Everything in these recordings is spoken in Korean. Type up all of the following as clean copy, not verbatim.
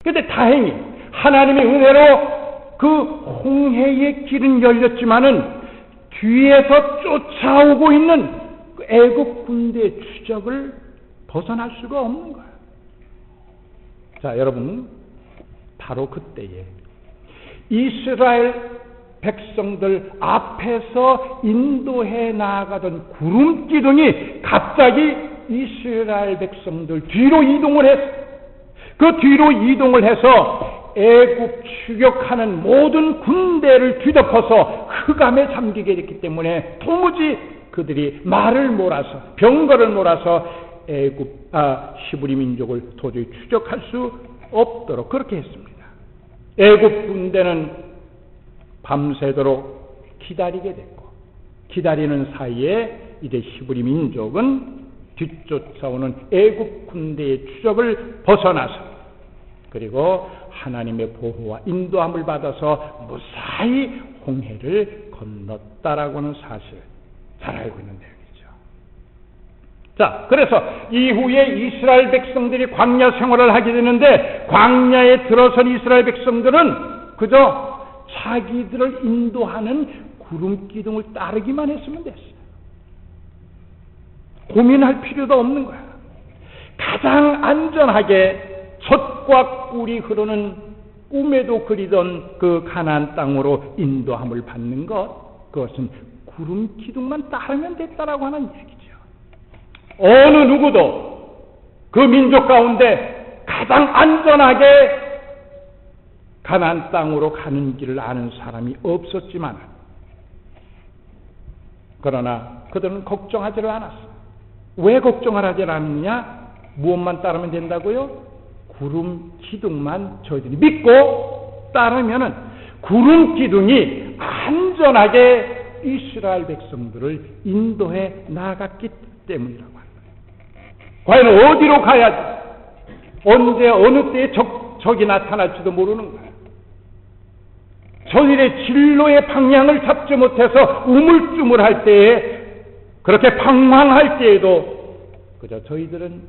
근데 다행히 하나님의 은혜로 그 홍해의 길은 열렸지만은 뒤에서 쫓아오고 있는 그 애국 군대의 추적을 벗어날 수가 없는 거예요. 자, 여러분, 바로 그때에 이스라엘 백성들 앞에서 인도해 나아가던 구름 기둥이 갑자기 이스라엘 백성들 뒤로 이동을 했어요. 그 뒤로 이동을 해서 애굽 추격하는 모든 군대를 뒤덮어서 흑암에 잠기게 됐기 때문에 도무지 그들이 말을 몰아서 병거를 몰아서 히브리 민족을 도저히 추격할 수 없도록 그렇게 했습니다. 애굽 군대는 밤새도록 기다리게 됐고, 기다리는 사이에 이제 히브리 민족은 뒤쫓아오는 애굽 군대의 추적을 벗어나서, 그리고 하나님의 보호와 인도함을 받아서 무사히 홍해를 건넜다라고 하는 사실 잘 알고 있는 내용이죠. 자, 그래서 이후에 이스라엘 백성들이 광야 생활을 하게 되는데, 광야에 들어선 이스라엘 백성들은 그저 자기들을 인도하는 구름 기둥을 따르기만 했으면 됐어요. 고민할 필요도 없는 거야. 가장 안전하게 젖과 꿀이 흐르는 꿈에도 그리던 그 가나안 땅으로 인도함을 받는 것, 그것은 구름 기둥만 따르면 됐다라고 하는 얘기죠. 어느 누구도 그 민족 가운데 가장 안전하게 가나안 땅으로 가는 길을 아는 사람이 없었지만, 그러나 그들은 걱정하지를 않았어요. 왜 걱정을 하지 않느냐? 무엇만 따르면 된다고요? 구름 기둥만 저희들이 믿고 따르면은 구름 기둥이 안전하게 이스라엘 백성들을 인도해 나갔기 때문이라고 합니다. 과연 어디로 가야지? 언제 어느 때에 적이 나타날지도 모르는 거예요. 저희들의 진로의 방향을 잡지 못해서 우물쭈물할 때에, 그렇게 방황할 때에도 그저 저희들은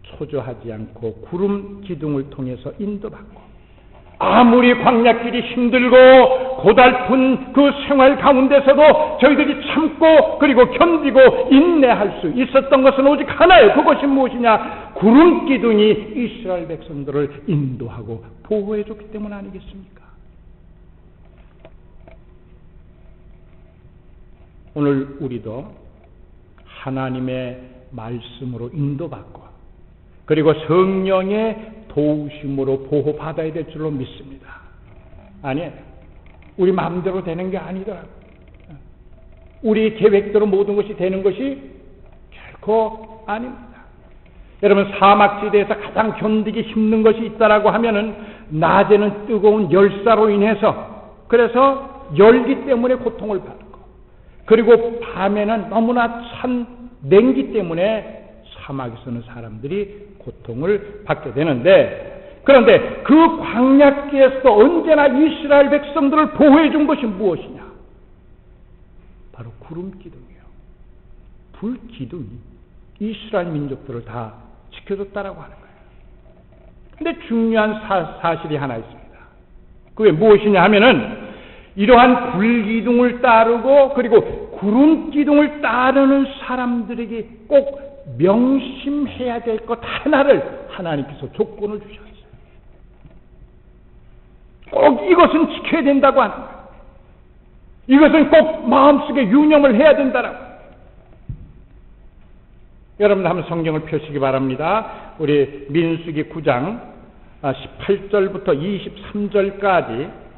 초조하지 않고 구름 기둥을 통해서 인도받고, 아무리 광야길이 힘들고 고달픈 그 생활 가운데서도 저희들이 참고 그리고 견디고 인내할 수 있었던 것은 오직 하나예요. 그것이 무엇이냐? 구름 기둥이 이스라엘 백성들을 인도하고 보호해 줬기 때문 아니겠습니까? 오늘 우리도 하나님의 말씀으로 인도받고, 그리고 성령의 도우심으로 보호받아야 될 줄로 믿습니다. 아니에요. 우리 마음대로 되는 게 아니더라고요. 우리 계획대로 모든 것이 되는 것이 결코 아닙니다. 여러분, 사막지대에서 가장 견디기 힘든 것이 있다라고 하면은, 낮에는 뜨거운 열사로 인해서, 그래서 열기 때문에 고통을 받고, 그리고 밤에는 너무나 찬 냉기 때문에 사막에서는 사람들이 고통을 받게 되는데, 그런데 그 광야길에서도 언제나 이스라엘 백성들을 보호해 준 것이 무엇이냐? 바로 구름 기둥이에요. 불 기둥이 이스라엘 민족들을 다 지켜줬다라고 하는 거예요. 근데 중요한 사실이 하나 있습니다. 그게 무엇이냐 하면은, 이러한 불기둥을 따르고 그리고 구름 기둥을 따르는 사람들에게 꼭 명심해야 될 것 하나를 하나님께서 조건을 주셨어요. 꼭 이것은 지켜야 된다고 하는 거예요. 이것은 꼭 마음속에 유념을 해야 된다라고. 여러분, 한번 성경을 펴시기 바랍니다. 우리 민수기 9장 18절부터 23절까지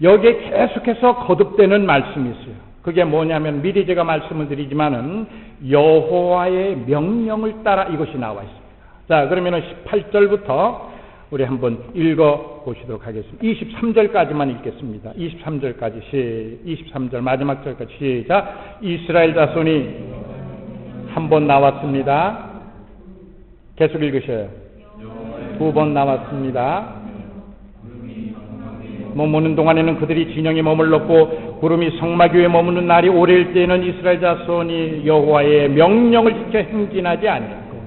여기에 계속해서 거듭되는 말씀이 있어요. 그게 뭐냐면, 미리 제가 말씀을 드리지만은 여호와의 명령을 따라 이것이 나와 있습니다. 자, 그러면은 18절부터 우리 한번 읽어 보시도록 하겠습니다. 23절까지만 읽겠습니다. 23절 마지막 절까지 시작. 이스라엘 자손이 한 번 나왔습니다. 계속 읽으셔요. 두 번 나왔습니다. 머무는 동안에는 그들이 진영에 머물렀고, 구름이 성막 위에 머무는 날이 오래일 때에는 이스라엘 자손이 여호와의 명령을 지켜 행진하지 아니하고,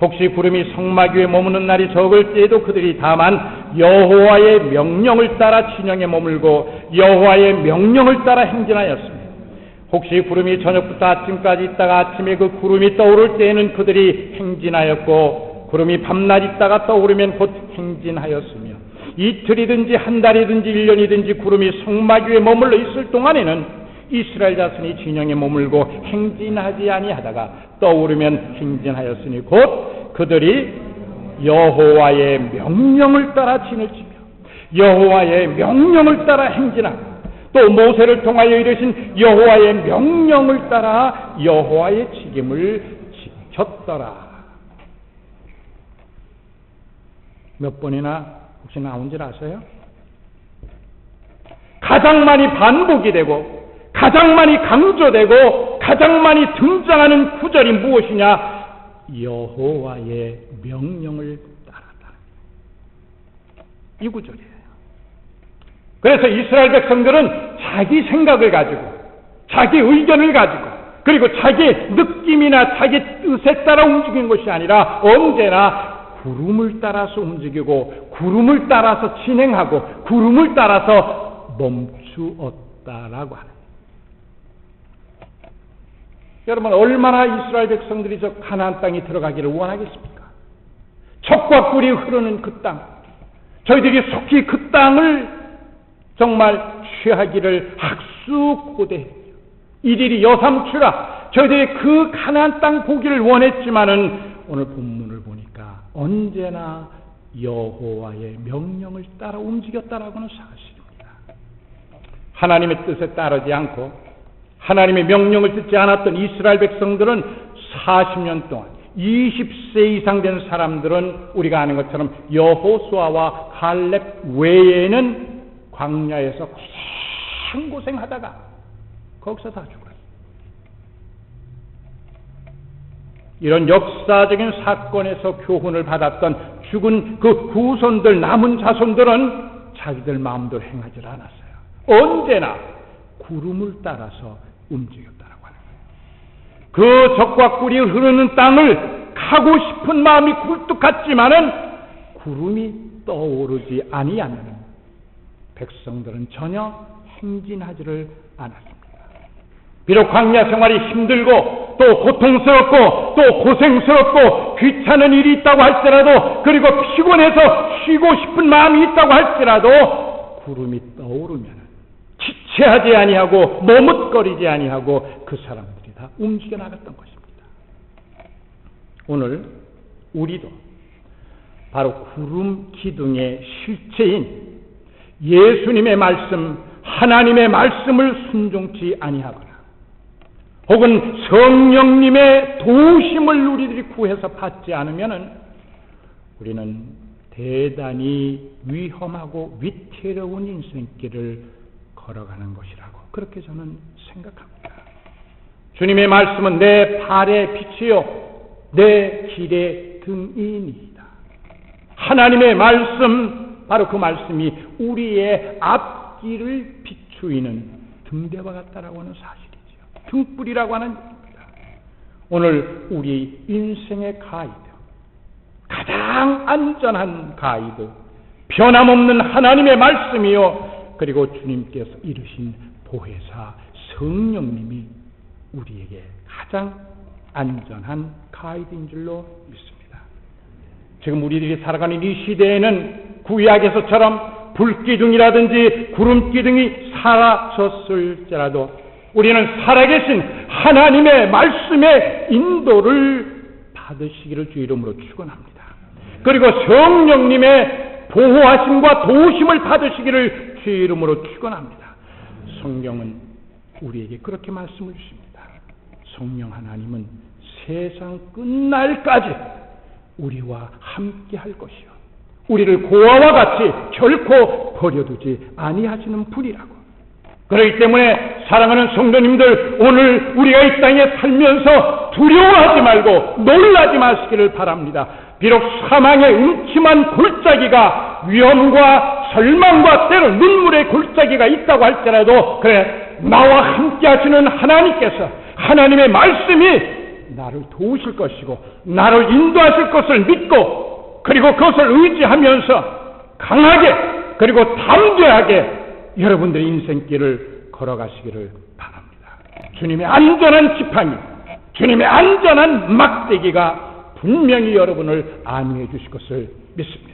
혹시 구름이 성막 위에 머무는 날이 적을 때에도 그들이 다만 여호와의 명령을 따라 진영에 머물고 여호와의 명령을 따라 행진하였습니다. 혹시 구름이 저녁부터 아침까지 있다가 아침에 그 구름이 떠오를 때에는 그들이 행진하였고 구름이 밤낮 있다가 떠오르면 곧 행진하였으며 이틀이든지 한 달이든지 1년이든지 구름이 성막 위에 머물러 있을 동안에는 이스라엘 자손이 진영에 머물고 행진하지 아니하다가 떠오르면 행진하였으니 곧 그들이 여호와의 명령을 따라 진을 치며 여호와의 명령을 따라 행진하고 또 모세를 통하여 이르신 여호와의 명령을 따라 여호와의 책임을 지켰더라. 몇 번이나 혹시 나온지 아세요? 가장 많이 반복이 되고 가장 많이 강조되고 가장 많이 등장하는 구절이 무엇이냐? 여호와의 명령을 따랐다. 이 구절이에요. 그래서 이스라엘 백성들은 자기 생각을 가지고 자기 의견을 가지고 그리고 자기 느낌이나 자기 뜻에 따라 움직이는 것이 아니라 언제나 구름을 따라서 움직이고 구름을 따라서 진행하고 구름을 따라서 멈추었다라고 하는. 여러분 얼마나 이스라엘 백성들이 저 가나안 땅에 들어가기를 원하겠습니까? 젖과 꿀이 흐르는 그 땅, 저희들이 속히 그 땅을 정말 취하기를 학수고대 일일이 여삼추라 저희들이 그 가나안 땅 보기를 원했지만은 오늘 본문을 보니까 언제나 여호와의 명령을 따라 움직였다라고는 사실입니다. 하나님의 뜻에 따르지 않고 하나님의 명령을 듣지 않았던 이스라엘 백성들은 40년 동안 20세 이상 된 사람들은 우리가 아는 것처럼 여호수아와 갈렙 외에는 광야에서 고생하다가 거기서 다 죽어요. 이런 역사적인 사건에서 교훈을 받았던 죽은 그 후손들 남은 자손들은 자기들 마음대로 행하지 않았어요. 언제나 구름을 따라서 움직였다라고 하는 거예요. 그 젖과 꿀이 흐르는 땅을 가고 싶은 마음이 굴뚝 같지만은 구름이 떠오르지 아니하면 백성들은 전혀 행진하지를 않았습니다. 비록 광야 생활이 힘들고 또 고통스럽고 또 고생스럽고 귀찮은 일이 있다고 할지라도 그리고 피곤해서 쉬고 싶은 마음이 있다고 할지라도 구름이 떠오르면 지체하지 아니하고 머뭇거리지 아니하고 그 사람들이 다 움직여 나갔던 것입니다. 오늘 우리도 바로 구름 기둥의 실체인 예수님의 말씀, 하나님의 말씀을 순종치 아니하거나 혹은 성령님의 도우심을 우리들이 구해서 받지 않으면은 우리는 대단히 위험하고 위태로운 인생길을 걸어가는 것이라고 그렇게 저는 생각합니다. 주님의 말씀은 내 발의 빛이요 내 길의 등이니이다. 하나님의 말씀, 바로 그 말씀이 우리의 앞길을 비추이는 등대와 같다라고 하는 사실이죠. 등불이라고 하는 겁니다. 오늘 우리 인생의 가이드, 가장 안전한 가이드, 변함없는 하나님의 말씀이요 그리고 주님께서 이루신 보혜사 성령님이 우리에게 가장 안전한 가이드인 줄로 믿습니다. 지금 우리들이 살아가는 이 시대에는 구약에서처럼 불기둥이라든지 구름기둥이 사라졌을지라도 우리는 살아계신 하나님의 말씀의 인도를 받으시기를 주 이름으로 축원합니다. 그리고 성령님의 보호하심과 도우심을 받으시기를 주 이름으로 축원합니다. 성경은 우리에게 그렇게 말씀을 주십니다. 성령 하나님은 세상 끝날까지 우리와 함께 할 것이요 우리를 고아와 같이 결코 버려두지 아니하시는 분이라고. 그렇기 때문에 사랑하는 성도님들, 오늘 우리가 이 땅에 살면서 두려워하지 말고 놀라지 마시기를 바랍니다. 비록 사망의 음침한 골짜기가 위험과 절망과 때로 눈물의 골짜기가 있다고 할지라도 그래 나와 함께 하시는 하나님께서, 하나님의 말씀이 나를 도우실 것이고 나를 인도하실 것을 믿고 그리고 그것을 의지하면서 강하게 그리고 담대하게 여러분들의 인생길을 걸어가시기를 바랍니다. 주님의 안전한 지팡이, 주님의 안전한 막대기가 분명히 여러분을 안위해 주실 것을 믿습니다.